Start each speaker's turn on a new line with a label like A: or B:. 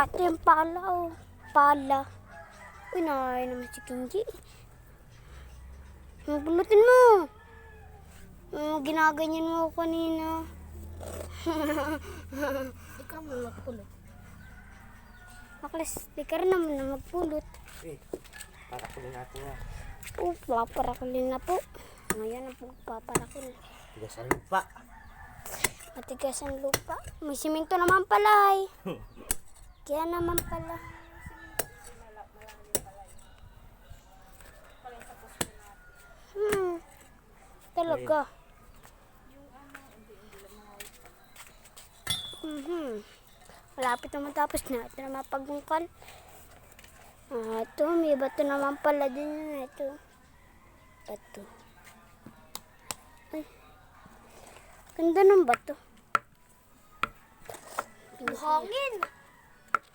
A: Ito yung pala, oh. Pala. Uy, nakain naman si Kenji. Pulutin mo. Ginaganyan mo ako kanina.
B: Ikaw mo magpulot.
A: Aklas, di ka rin naman na magpulot.
C: Para kulin natin nga.
A: Paparakulin na po. Ngayon ang paparakulin.
C: Tigas ang lupa.
A: Matigas ang lupa. May simento naman pala eh. Kaya naman pala. Talaga. Malapit na matapos na. Ito na mapagungkal. Ito, may bato naman pala din. Ito. Bato. Ay. Ganda ng bato.
B: Hangin!